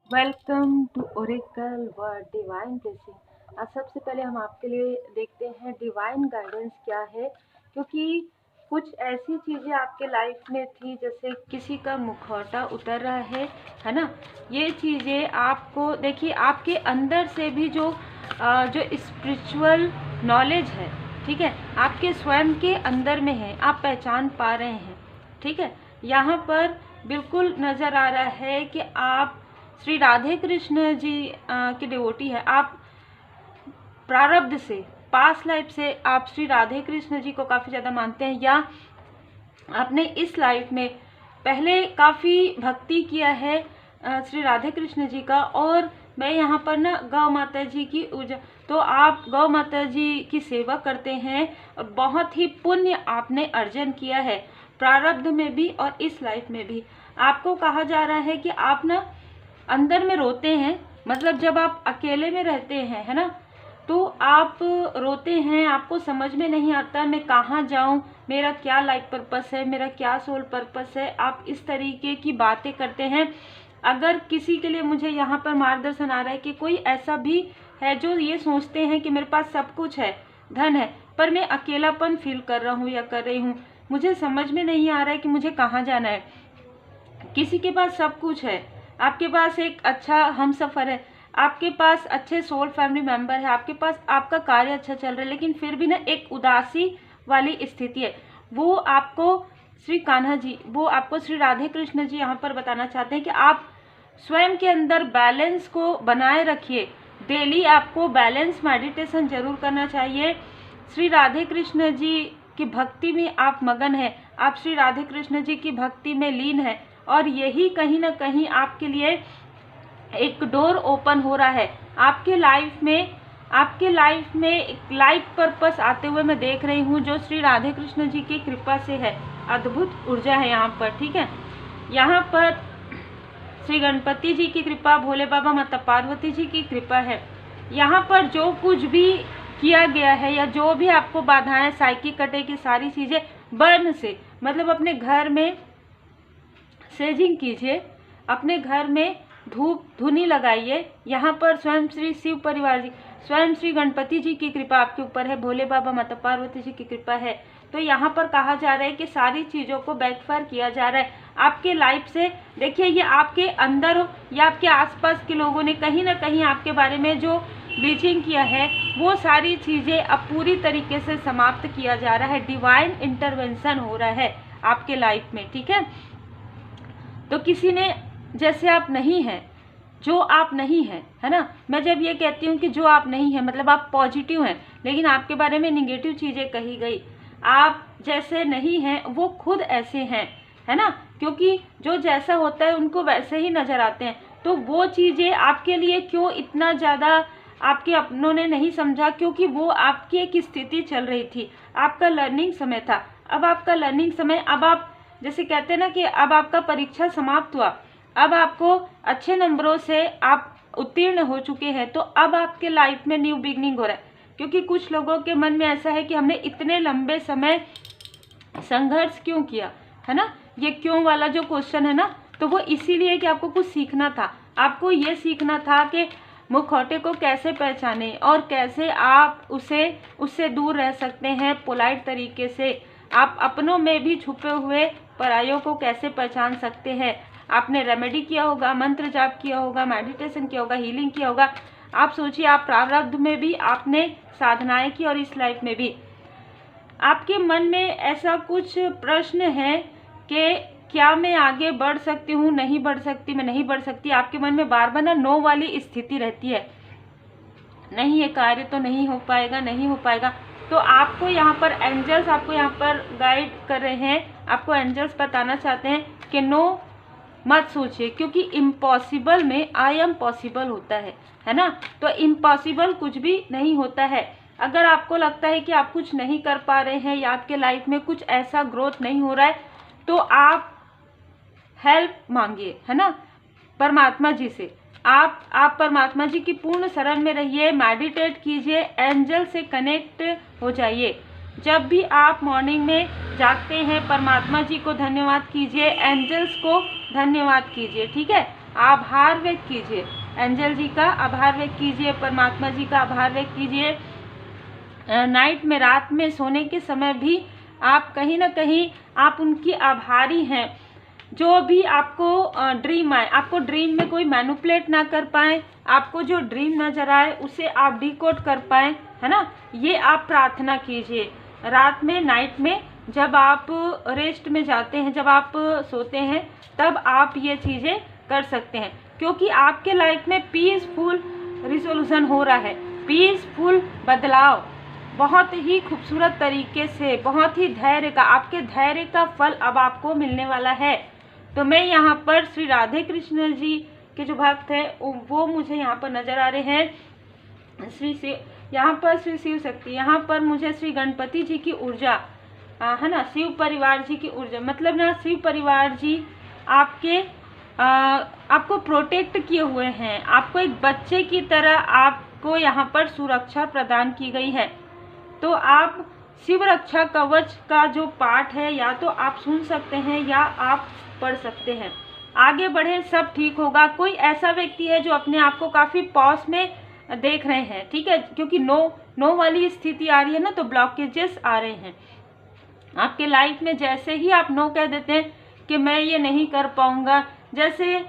Welcome to Oracle word divine blessing. आज सबसे पहले हम आपके लिए देखते हैं डिवाइन गाइडेंस क्या है, क्योंकि कुछ ऐसी चीज़ें आपके लाइफ में थी, जैसे किसी का मुखौटा उतर रहा है ना। ये चीज़ें आपको देखिए, आपके अंदर से भी जो स्पिरिचुअल नॉलेज है, ठीक है, आपके स्वयं के अंदर में है, आप पहचान पा रहे हैं। ठीक है, यहाँ पर बिल्कुल नज़र आ रहा है कि आप श्री राधे कृष्ण जी के डिवोटी है। आप प्रारब्ध से, पास्ट लाइफ से आप श्री राधे कृष्ण जी को काफ़ी ज़्यादा मानते हैं, या आपने इस लाइफ में पहले काफ़ी भक्ति किया है श्री राधे कृष्ण जी का। और मैं यहाँ पर ना गौ माता जी की तो आप गौ माता जी की सेवा करते हैं और बहुत ही पुण्य आपने अर्जन किया है, प्रारब्ध में भी और इस लाइफ में भी। आपको कहा जा रहा है कि आप ना अंदर में रोते हैं, मतलब जब आप अकेले में रहते हैं, है ना, तो आप रोते हैं, आपको समझ में नहीं आता मैं कहाँ जाऊँ, मेरा क्या लाइफ पर्पस है, मेरा क्या सोल पर्पस है। आप इस तरीके की बातें करते हैं। अगर किसी के लिए मुझे यहाँ पर मार्गदर्शन आ रहा है कि कोई ऐसा भी है जो ये सोचते हैं कि मेरे पास सब कुछ है, धन है, पर मैं अकेलापन फील कर रहा हूँ या कर रही हूँ, मुझे समझ में नहीं आ रहा है कि मुझे कहाँ जाना है। किसी के पास सब कुछ है, आपके पास एक अच्छा हमसफर है, आपके पास अच्छे सोल फैमिली मेंबर है, आपके पास आपका कार्य अच्छा चल रहा है, लेकिन फिर भी ना एक उदासी वाली स्थिति है। वो आपको श्री कान्हा जी, वो आपको श्री राधे कृष्ण जी यहाँ पर बताना चाहते हैं कि आप स्वयं के अंदर बैलेंस को बनाए रखिए। डेली आपको बैलेंस मेडिटेशन जरूर करना चाहिए। श्री राधे कृष्ण जी की भक्ति में आप मगन हैं, आप श्री राधे कृष्ण जी की भक्ति में लीन है, और यही कहीं ना कहीं आपके लिए एक डोर ओपन हो रहा है आपके लाइफ में। आपके लाइफ में एक लाइफ पर्पस आते हुए मैं देख रही हूँ, जो श्री राधे कृष्ण जी की कृपा से है। अद्भुत ऊर्जा है यहाँ पर, ठीक है। यहाँ पर श्री गणपति जी की कृपा, भोले बाबा, माता पार्वती जी की कृपा है। यहाँ पर जो कुछ भी किया गया है या जो भी आपको बाधाएं, साइकिल कटे की सारी चीज़ें बर्न से, मतलब अपने घर में सेजिंग कीजिए, अपने घर में धूप धुनी लगाइए। यहाँ पर स्वयं श्री शिव परिवार जी, स्वयं श्री गणपति जी की कृपा आपके ऊपर है, भोले बाबा, माता पार्वती जी की कृपा है। तो यहाँ पर कहा जा रहा है कि सारी चीज़ों को बैकफायर किया जा रहा है आपके लाइफ से। देखिए, ये आपके अंदर हो या आपके आसपास के लोगों ने कहीं ना कहीं आपके बारे में जो ब्लीचिंग किया है, वो सारी चीज़ें अब पूरी तरीके से समाप्त किया जा रहा है। डिवाइन इंटरवेंशन हो रहा है आपके लाइफ में, ठीक है। तो किसी ने, जैसे आप नहीं हैं, जो आप नहीं हैं, है ना, मैं जब ये कहती हूँ कि जो आप नहीं हैं, मतलब आप पॉजिटिव हैं, लेकिन आपके बारे में निगेटिव चीज़ें कही गई। आप जैसे नहीं हैं, वो खुद ऐसे हैं, है ना, क्योंकि जो जैसा होता है उनको वैसे ही नज़र आते हैं। तो वो चीज़ें आपके लिए क्यों इतना ज़्यादा आपके अपनों ने नहीं समझा, क्योंकि वो आपकी एक स्थिति चल रही थी, आपका लर्निंग समय था। अब आपका लर्निंग समय, अब आप जैसे कहते हैं ना कि अब आपका परीक्षा समाप्त हुआ, अब आपको अच्छे नंबरों से आप उत्तीर्ण हो चुके हैं, तो अब आपके लाइफ में न्यू बिगनिंग हो रहा है। क्योंकि कुछ लोगों के मन में ऐसा है कि हमने इतने लंबे समय संघर्ष क्यों किया, है ना, ये क्यों वाला जो क्वेश्चन है ना, तो वो इसीलिए कि आपको कुछ सीखना था। आपको ये सीखना था कि मुखौटे को कैसे पहचाने और कैसे आप उससे दूर रह सकते हैं पोलाइट तरीके से। आप अपनों में भी छुपे हुए परायों को कैसे पहचान सकते हैं। आपने रेमेडी किया होगा, मंत्र जाप किया होगा, मेडिटेशन किया होगा, हीलिंग किया होगा। आप सोचिए, आप प्रारब्ध में भी आपने साधनाएं की, और इस लाइफ में भी आपके मन में ऐसा कुछ प्रश्न है कि क्या मैं आगे बढ़ सकती हूँ, नहीं बढ़ सकती, मैं नहीं बढ़ सकती। आपके मन में बार बार ना नो वाली स्थिति रहती है, नहीं ये कार्य तो नहीं हो पाएगा, नहीं हो पाएगा। तो आपको यहाँ पर एंजल्स आपको यहाँ पर गाइड कर रहे हैं, आपको एंजल्स बताना चाहते हैं कि नो मत सोचिए, क्योंकि इम्पॉसिबल में आई एम पॉसिबल होता है ना। तो इम्पॉसिबल कुछ भी नहीं होता है। अगर आपको लगता है कि आप कुछ नहीं कर पा रहे हैं या आपके लाइफ में कुछ ऐसा ग्रोथ नहीं हो रहा है, तो आप हेल्प मांगिए, है ना, परमात्मा जी से। आप परमात्मा जी की पूर्ण शरण में रहिए, मेडिटेट कीजिए, एंजल से कनेक्ट हो जाइए। जब भी आप मॉर्निंग में जागते हैं, परमात्मा जी को धन्यवाद कीजिए, एंजल्स को धन्यवाद कीजिए, ठीक है। आभार व्यक्त कीजिए, एंजल जी का आभार व्यक्त कीजिए, परमात्मा जी का आभार व्यक्त कीजिए। नाइट में, रात में सोने के समय भी आप कहीं ना कहीं आप उनकी आभारी हैं। जो भी आपको ड्रीम आए, आपको ड्रीम में कोई मैनिपुलेट ना कर पाए, आपको जो ड्रीम नजर आए उसे आप डिकोड कर पाए, है ना, ये आप प्रार्थना कीजिए। रात में, नाइट में जब आप रेस्ट में जाते हैं, जब आप सोते हैं, तब आप ये चीज़ें कर सकते हैं, क्योंकि आपके लाइफ में पीसफुल रिजोल्यूशन हो रहा है, पीसफुल बदलाव बहुत ही खूबसूरत तरीके से, बहुत ही धैर्य का, आपके धैर्य का फल अब आपको मिलने वाला है। तो मैं यहाँ पर श्री राधे कृष्ण जी के जो भक्त हैं वो मुझे यहाँ पर नजर आ रहे हैं। श्री शिव, यहाँ पर श्री शिव शक्ति, यहाँ पर मुझे श्री गणपति जी की ऊर्जा, है ना, शिव परिवार जी की ऊर्जा, मतलब ना शिव परिवार जी आपके आपको प्रोटेक्ट किए हुए हैं, आपको एक बच्चे की तरह आपको यहाँ पर सुरक्षा प्रदान की गई है। तो आप शिव रक्षा कवच का जो पाठ है या तो आप सुन सकते हैं या आप पढ़ सकते हैं। आगे बढ़े, सब ठीक होगा। कोई ऐसा व्यक्ति है जो अपने आप को काफ़ी पॉज में देख रहे हैं, ठीक है, क्योंकि नो वाली स्थिति आ रही है ना, तो ब्लॉकेजेस आ रहे हैं आपके लाइफ में। जैसे ही आप नो कह देते हैं कि मैं ये नहीं कर पाऊंगा, जैसे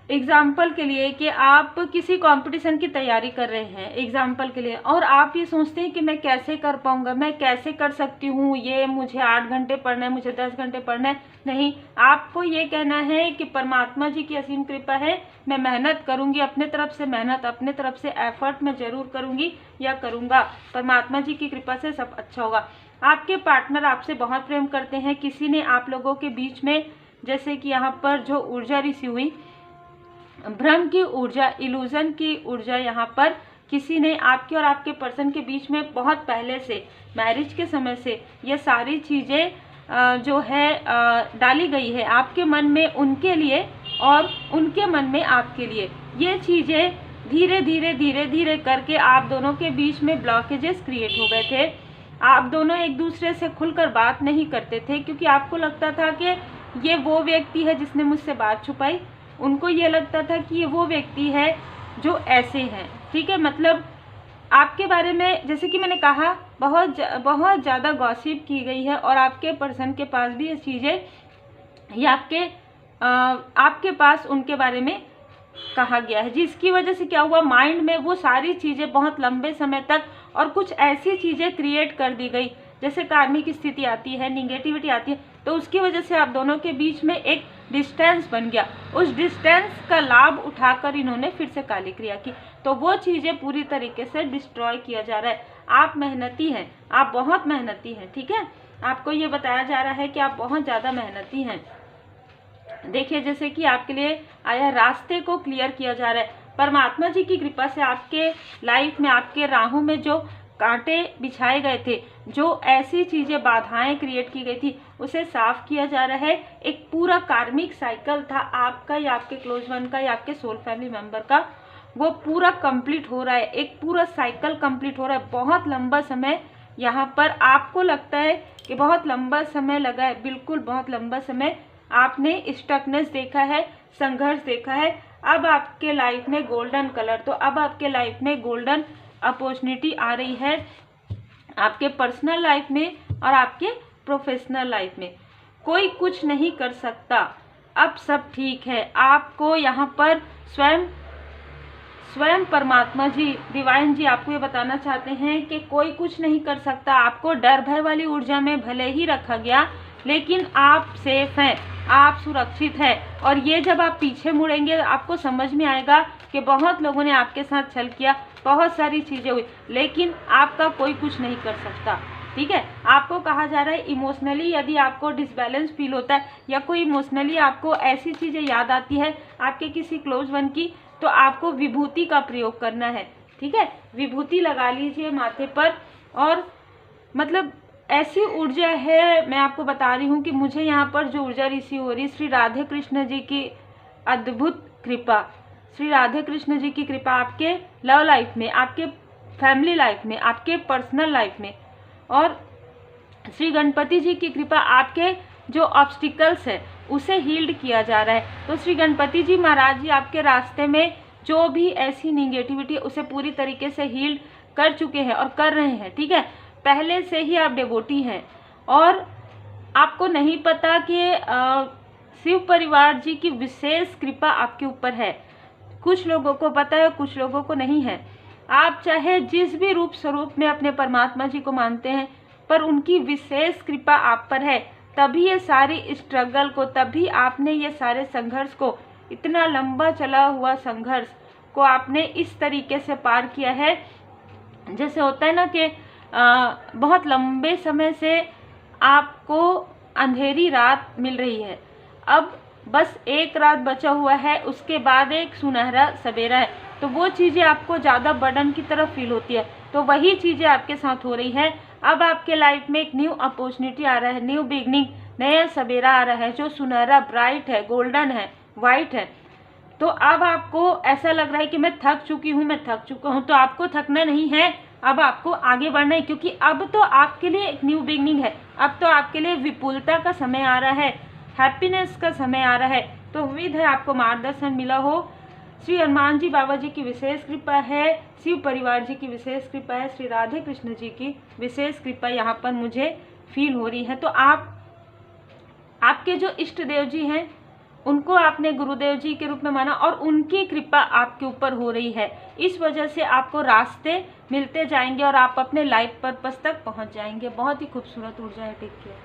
एग्जाम्पल के लिए कि आप किसी कंपटीशन की तैयारी कर रहे हैं एग्जाम्पल के लिए, और आप ये सोचते हैं कि मैं कैसे कर पाऊंगा, मैं कैसे कर सकती हूँ, ये मुझे 8 घंटे पढ़ना है, मुझे 10 घंटे पढ़ना है। नहीं, आपको ये कहना है कि परमात्मा जी की असीम कृपा है, मैं मेहनत करूंगी, अपने तरफ से मेहनत, अपने तरफ से एफर्ट मैं जरूर करूंगी या करूंगा, परमात्मा जी की कृपा से सब अच्छा होगा। आपके पार्टनर आपसे बहुत प्रेम करते हैं, किसी ने आप लोगों के बीच में, जैसे कि यहाँ पर जो ऊर्जा रिसीव हुई, भ्रम की ऊर्जा, इल्यूजन की ऊर्जा, यहाँ पर किसी ने आपके और आपके पर्सन के बीच में बहुत पहले से, मैरिज के समय से ये सारी चीज़ें जो है डाली गई है आपके मन में उनके लिए और उनके मन में आपके लिए। ये चीज़ें धीरे धीरे धीरे धीरे करके आप दोनों के बीच में ब्लॉकेजेस क्रिएट हो गए थे। आप दोनों एक दूसरे से खुलकर बात नहीं करते थे, क्योंकि आपको लगता था कि ये वो व्यक्ति है जिसने मुझसे बात छुपाई, उनको ये लगता था कि ये वो व्यक्ति है जो ऐसे हैं, ठीक है। मतलब आपके बारे में, जैसे कि मैंने कहा, बहुत ज़्यादा गॉसिप की गई है और आपके पर्सन के पास भी ये चीज़ें, ये आपके पास उनके बारे में कहा गया है, जिसकी वजह से क्या हुआ, माइंड में वो सारी चीज़ें बहुत लंबे समय तक और कुछ ऐसी चीज़ें क्रिएट कर दी गई, जैसे कार्मिक स्थिति आती है, निगेटिविटी आती है, तो उसकी वजह से आप दोनों के बीच में एक डिस्टेंस बन गया। उस डिस्टेंस का लाभ उठाकर इन्होंने फिर से काली क्रिया की, तो वो चीज़ें पूरी तरीके से डिस्ट्रॉय किया जा रहा है। आप मेहनती हैं, आप बहुत मेहनती हैं, ठीक है, आपको ये बताया जा रहा है कि आप बहुत ज़्यादा मेहनती हैं। देखिए, जैसे कि आपके लिए आया, रास्ते को क्लियर किया जा रहा है, परमात्मा जी की कृपा से आपके लाइफ में, आपके राहों में जो कांटे बिछाए गए थे, जो ऐसी चीज़ें, बाधाएं क्रिएट की गई थी, उसे साफ किया जा रहा है। एक पूरा कार्मिक साइकिल था आपका या आपके क्लोज वन का या आपके सोल फैमिली मेंबर का, वो पूरा कंप्लीट हो रहा है, एक पूरा साइकिल कंप्लीट हो रहा है। बहुत लंबा समय यहाँ पर आपको लगता है कि बहुत लंबा समय लगा है, बिल्कुल बहुत लंबा समय आपने स्टकनेस देखा है, संघर्ष देखा है। अब आपके लाइफ में गोल्डन कलर, तो अब आपके लाइफ में गोल्डन अपॉर्चुनिटी आ रही है, आपके पर्सनल लाइफ में और आपके प्रोफेशनल लाइफ में। कोई कुछ नहीं कर सकता, अब सब ठीक है। आपको यहाँ पर स्वयं परमात्मा जी, डिवाइन जी आपको ये बताना चाहते हैं कि कोई कुछ नहीं कर सकता। आपको डर भय वाली ऊर्जा में भले ही रखा गया, लेकिन आप सेफ हैं, आप सुरक्षित हैं। और ये जब आप पीछे मुड़ेंगे आपको समझ में आएगा कि बहुत लोगों ने आपके साथ छल किया, बहुत सारी चीज़ें हुई, लेकिन आपका कोई कुछ नहीं कर सकता, ठीक है। आपको कहा जा रहा है, इमोशनली यदि आपको डिसबैलेंस फील होता है या कोई इमोशनली आपको ऐसी चीज़ें याद आती है आपके किसी क्लोज वन की, तो आपको विभूति का प्रयोग करना है, ठीक है। विभूति लगा लीजिए माथे पर, और मतलब ऐसी ऊर्जा है, मैं आपको बता रही हूँ कि मुझे यहाँ पर जो ऊर्जा रिसीव हो रही, श्री राधे कृष्ण जी की अद्भुत कृपा, श्री राधे कृष्ण जी की कृपा आपके लव लाइफ में, आपके फैमिली लाइफ में, आपके पर्सनल लाइफ में, और श्री गणपति जी की कृपा आपके जो ऑब्स्टिकल्स है उसे हील्ड किया जा रहा है। तो श्री गणपति जी महाराज जी आपके रास्ते में जो भी ऐसी निगेटिविटी उसे पूरी तरीके से हील्ड कर चुके हैं और कर रहे हैं, ठीक है। पहले से ही आप डिवोटी हैं और आपको नहीं पता कि शिव परिवार जी की विशेष कृपा आपके ऊपर है। कुछ लोगों को पता है, कुछ लोगों को नहीं है। आप चाहे जिस भी रूप स्वरूप में अपने परमात्मा जी को मानते हैं, पर उनकी विशेष कृपा आप पर है, तभी ये सारी स्ट्रगल को, तभी आपने ये सारे संघर्ष को, इतना लंबा चला हुआ संघर्ष को आपने इस तरीके से पार किया है। जैसे होता है ना कि बहुत लंबे समय से आपको अंधेरी रात मिल रही है, अब बस एक रात बचा हुआ है, उसके बाद एक सुनहरा सवेरा है, तो वो चीज़ें आपको ज़्यादा बर्डन की तरफ फील होती है। तो वही चीज़ें आपके साथ हो रही है। अब आपके लाइफ में एक न्यू अपॉर्चुनिटी आ रहा है, न्यू बिगनिंग, नया सवेरा आ रहा है जो सुनहरा, ब्राइट है, गोल्डन है, वाइट है। तो अब आपको ऐसा लग रहा है कि मैं थक चुकी हूँ, मैं थक चुका हूँ। तो आपको थकना नहीं है, अब आपको आगे बढ़ना है, क्योंकि अब तो आपके लिए एक न्यू बिगनिंग है। अब तो आपके लिए विपुलता का समय आ रहा है, हैप्पीनेस का समय आ रहा है। तो उम्मीद है आपको मार्गदर्शन मिला हो। श्री हनुमान जी बाबा जी की विशेष कृपा है, शिव परिवार जी की विशेष कृपा है, श्री राधे कृष्ण जी की विशेष कृपा यहाँ पर मुझे फील हो रही है। तो आपके जो इष्ट देव जी हैं उनको आपने गुरुदेव जी के रूप में माना और उनकी कृपा आपके ऊपर हो रही है। इस वजह से आपको रास्ते मिलते जाएंगे और आप अपने लाइफ पर्पस तक पहुंच जाएंगे। बहुत ही खूबसूरत ऊर्जा है। Take care.